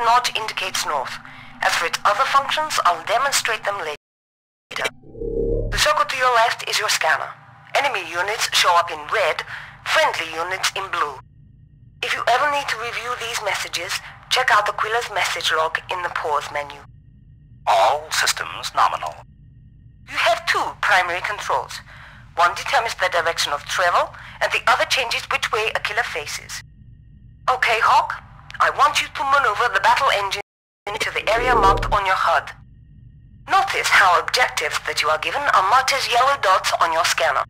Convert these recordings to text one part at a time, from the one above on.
notch indicates north. As for its other functions, I'll demonstrate them later. The circle to your left is your scanner. Enemy units show up in red, friendly units in blue. If you ever need to review these messages, check out Aquila's message log in the pause menu. All systems nominal. You have two primary controls. One determines the direction of travel, and the other changes which way Aquila faces. Okay, Hawk, I want you to maneuver the battle engine into the area marked on your HUD. Notice how objectives that you are given are marked as yellow dots on your scanner.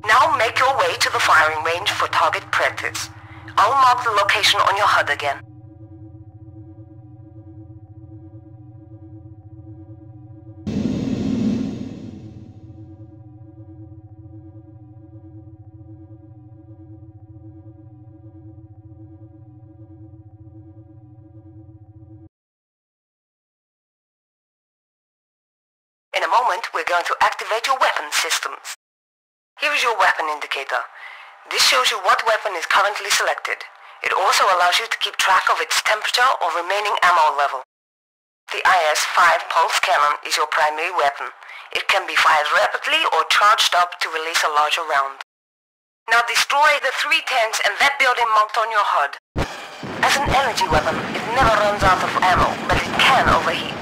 Now make your way to the firing range for target practice. I'll mark the location on your HUD again. In a moment, we're going to activate your weapon systems. Here is your weapon indicator. This shows you what weapon is currently selected. It also allows you to keep track of its temperature or remaining ammo level. The IS-5 pulse cannon is your primary weapon. It can be fired rapidly or charged up to release a larger round. Now destroy the 3 tanks and that building marked on your HUD. As an energy weapon, it never runs out of ammo, but it can overheat.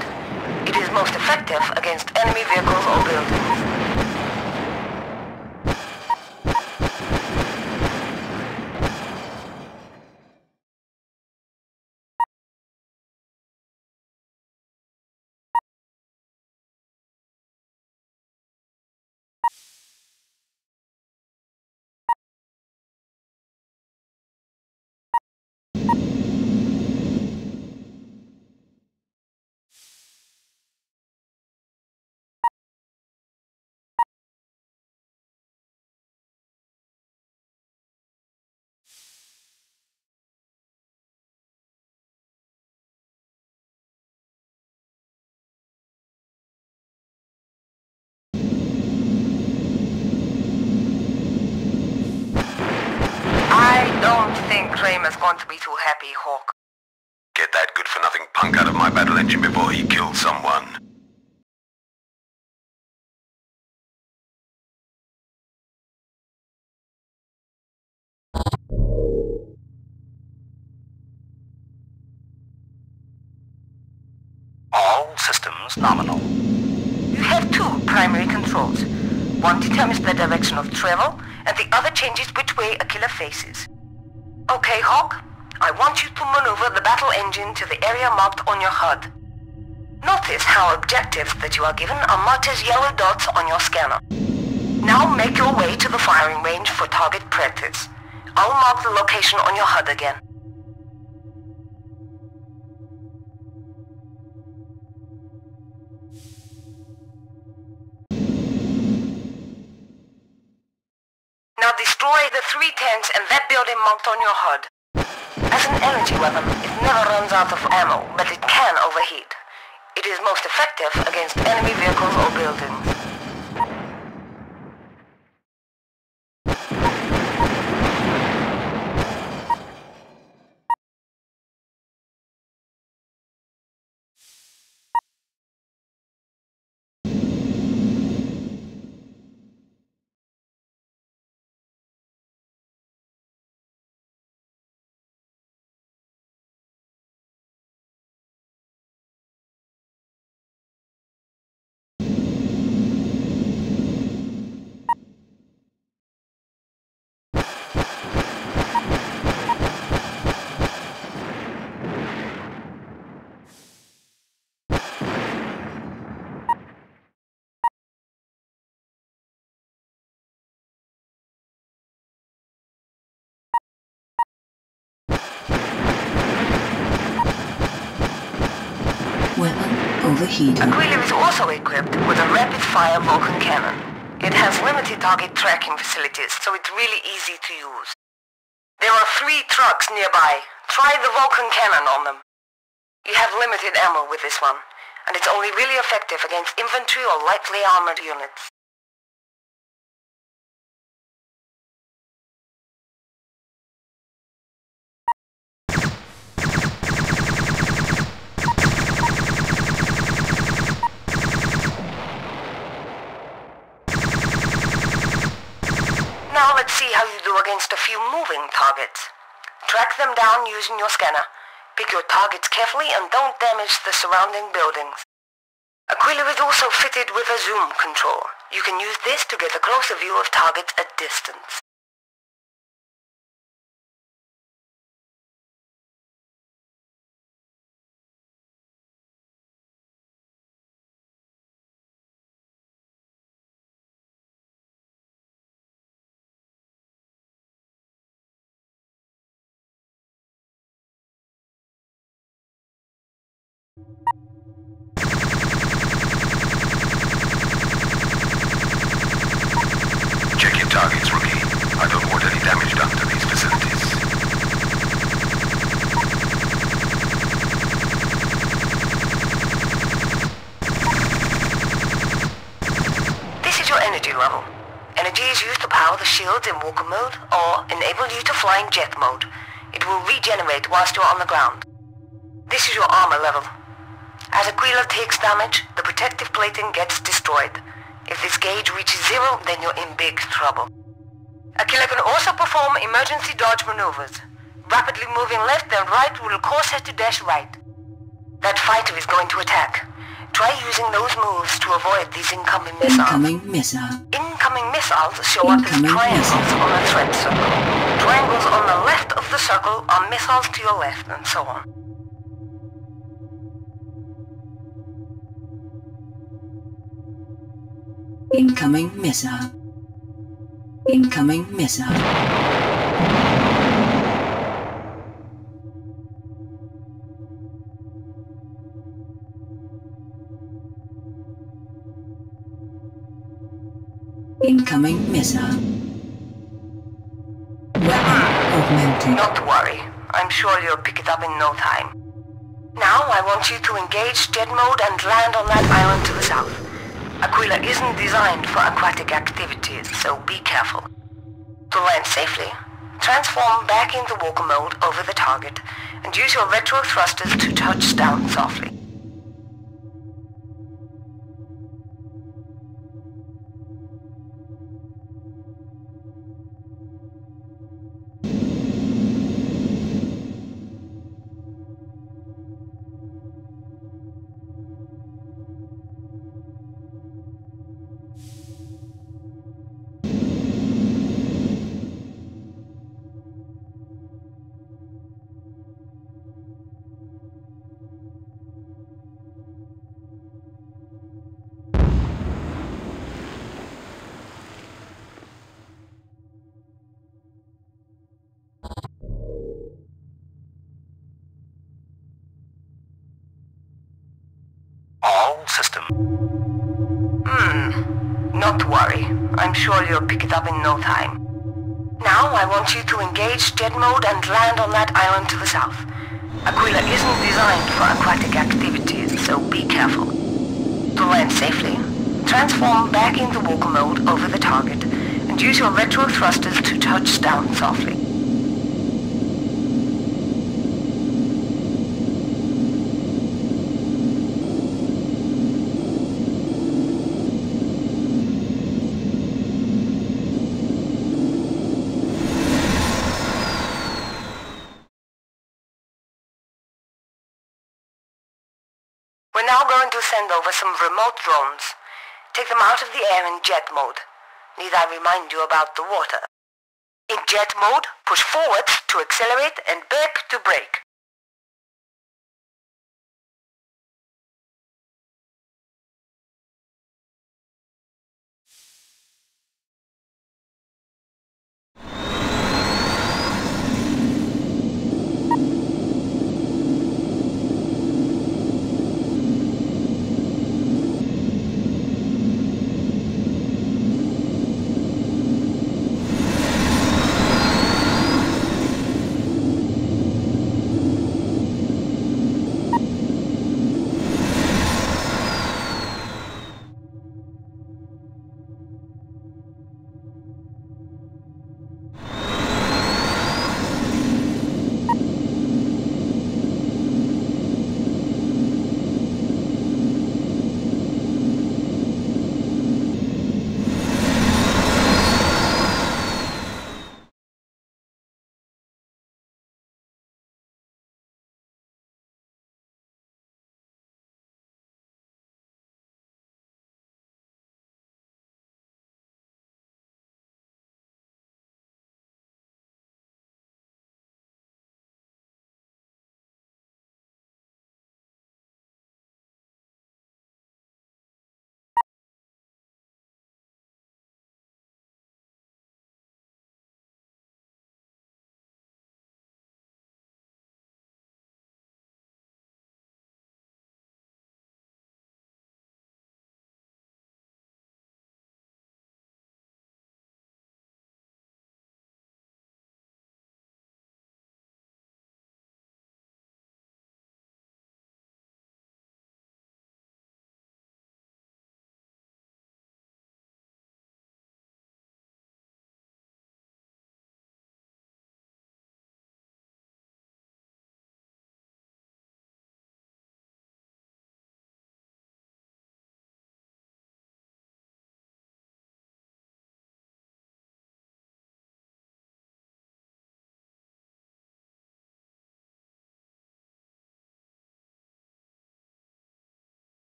It is most effective against enemy vehicles or buildings. I don't think Kramer's going to be too happy, Hawk. Get that good-for-nothing punk out of my battle engine before he kills someone. All systems nominal. You have two primary controls. One determines the direction of travel, and the other changes which way Aquila faces. Okay, Hawk, I want you to maneuver the battle engine to the area marked on your HUD. Notice how objectives that you are given are marked as yellow dots on your scanner. Now make your way to the firing range for target practice. I'll mark the location on your HUD again. destroy the 3 tanks and that building marked on your HUD. As an energy weapon, it never runs out of ammo, but it can overheat. It is most effective against enemy vehicles or buildings. Weapon overheated. Aquila is also equipped with a rapid-fire Vulcan cannon. It has limited target tracking facilities, so it's really easy to use. There are 3 trucks nearby. Try the Vulcan cannon on them. You have limited ammo with this one, and it's only really effective against infantry or lightly armored units. Now let's see how you do against a few moving targets. Track them down using your scanner. Pick your targets carefully and don't damage the surrounding buildings. Aquila is also fitted with a zoom control. You can use this to get a closer view of targets at distance. Check your targets, rookie. I don't want any damage done to these facilities. This is your energy level. Energy is used to power the shields in walker mode or enable you to fly in jet mode. It will regenerate whilst you're on the ground. This is your armor level. As Aquila takes damage, the protective plating gets destroyed. If this gauge reaches 0, then you're in big trouble. Aquila can also perform emergency dodge maneuvers. Rapidly moving left and right will cause her to dash right. That fighter is going to attack. Try using those moves to avoid these incoming missiles. Incoming missile. Incoming missiles show up as triangles on a threat circle. Triangles on the left of the circle are missiles to your left, and so on. Incoming missile. Incoming missile. Incoming missile. Weapon augmented. Not to worry. I'm sure you'll pick it up in no time. Now I want you to engage jet mode and land on that island to the south. Aquila isn't designed for aquatic activities, so be careful. To land safely, transform back into walker mode over the target and use your retro thrusters to touch down softly. All system. Not to worry. I'm sure you'll pick it up in no time. Now I want you to engage jet mode and land on that island to the south. Aquila isn't designed for aquatic activities, so be careful. To land safely, transform back into walker mode over the target and use your retro thrusters to touch down softly. We're now going to send over some remote drones. Take them out of the air in jet mode. Need I remind you about the water? In jet mode, push forwards to accelerate and back to brake.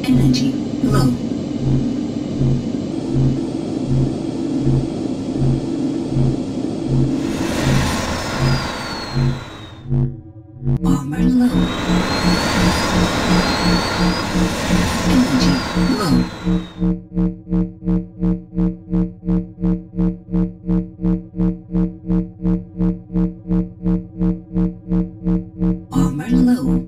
Energy low. Armor low. Energy low. Armor low.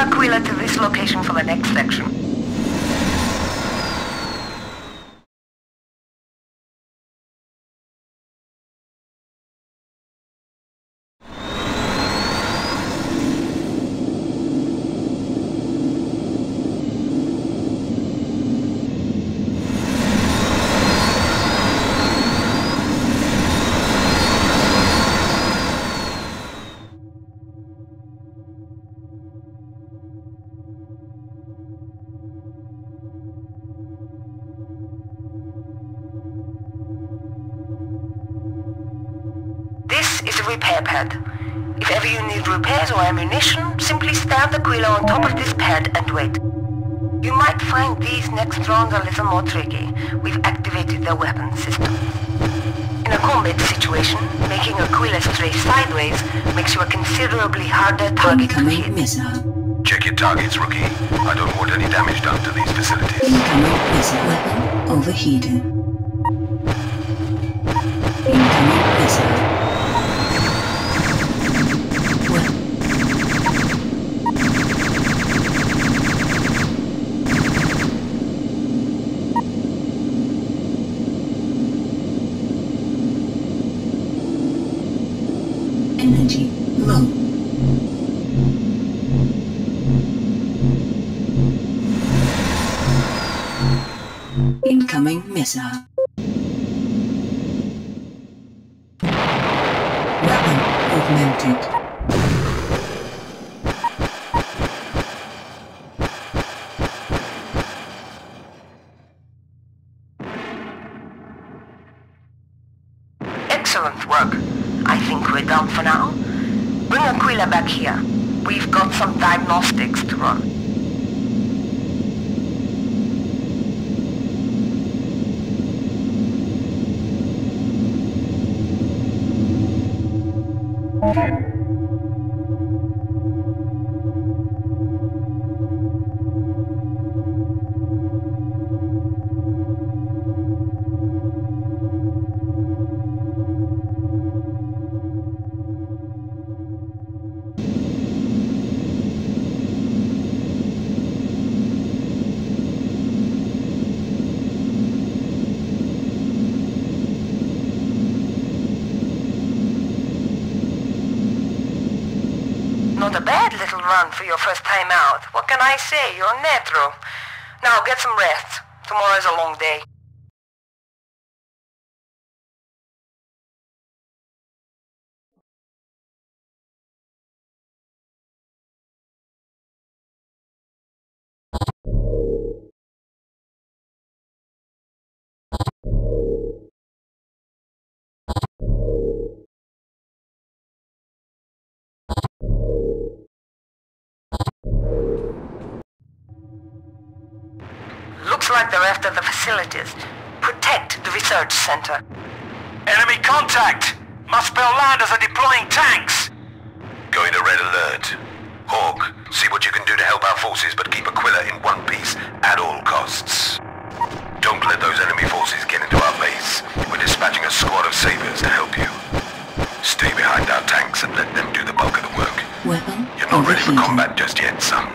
Aquila to this location for the next section. This is a repair pad. If ever you need repairs or ammunition, simply stand Aquila on top of this pad and wait. You might find these next rounds a little more tricky. We've activated their weapon system. In a combat situation, making Aquila stray sideways makes you a considerably harder target to Incoming hit. missile. Check your targets, rookie. I don't want any damage done to these facilities. Incoming missile. Weapon overheated. Incoming missile. Energy low. Incoming missile. Weapon augmented. Excellent work. I think we're done for now. Bring Aquila back here. We've got some diagnostics to run. Not a bad little run for your first time out. What can I say? You're natural. Now get some rest. Tomorrow's a long day. Looks like they're after the facilities. Protect the research center. Enemy contact! Must spell landers are deploying tanks! Going to red alert. Hawk, see what you can do to help our forces, but keep Aquila in one piece at all costs. Don't let those enemy forces get into our base. We're dispatching a squad of saviors to help you. Stay behind our tanks and let them do the bulk of the work. Weapon You're not ready for overheated. combat just yet, son.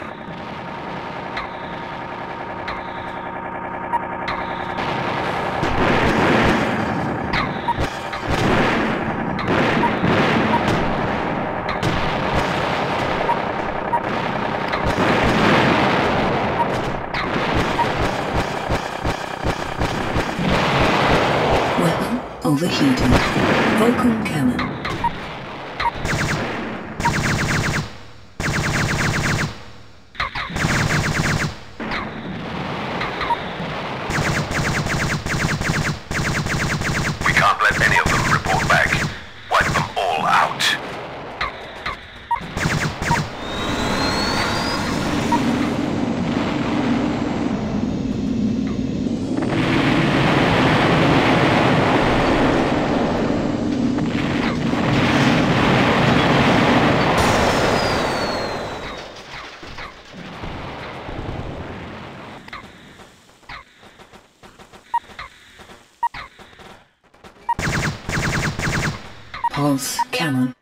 Weapon overheated. Vulcan cannon. We can't let any of them report back. Wipe them all out. Pulse cannon.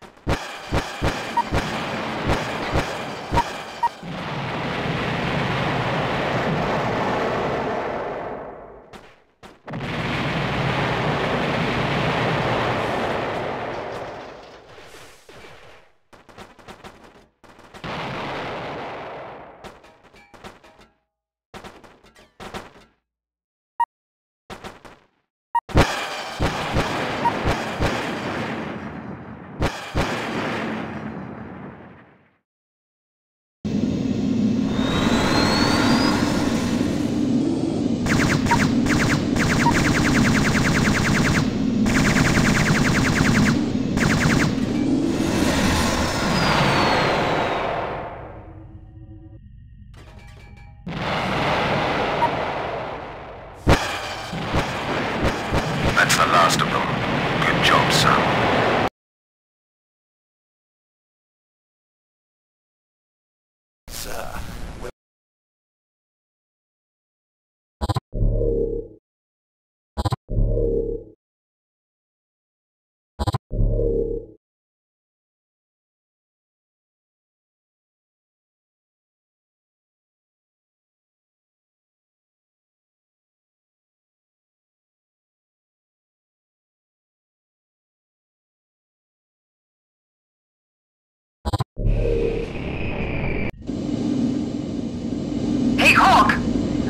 Hey, Hawk!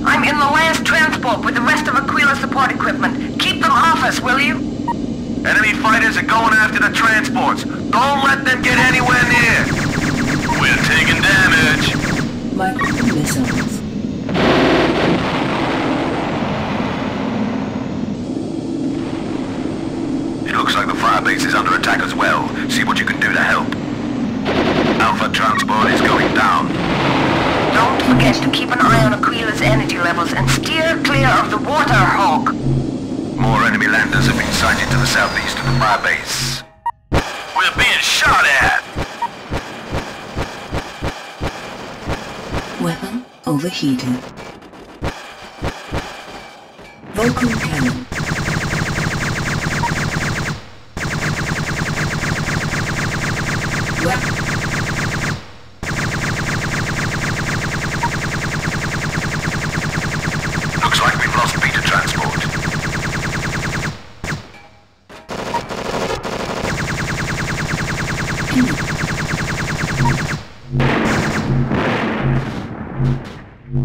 I'm in the last transport with the rest of Aquila's support equipment. Keep them off us, will you? Enemy fighters are going after the transports. Don't let them get anywhere near. We're taking damage. Micro missiles. It looks like the firebase is under attack as well. See what you can do to help. Alpha transport is going down. Don't forget to keep an eye on Aquila's energy levels and steer clear of the water, Hawk. More enemy landers have been sighted to the southeast of the firebase. We're being shot at! Weapon overheated. Vulcan cannon. Weapon. Looks like we've lost beta transport.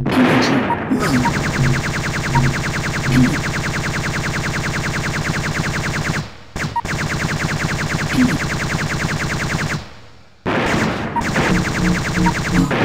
Energy low. Energy.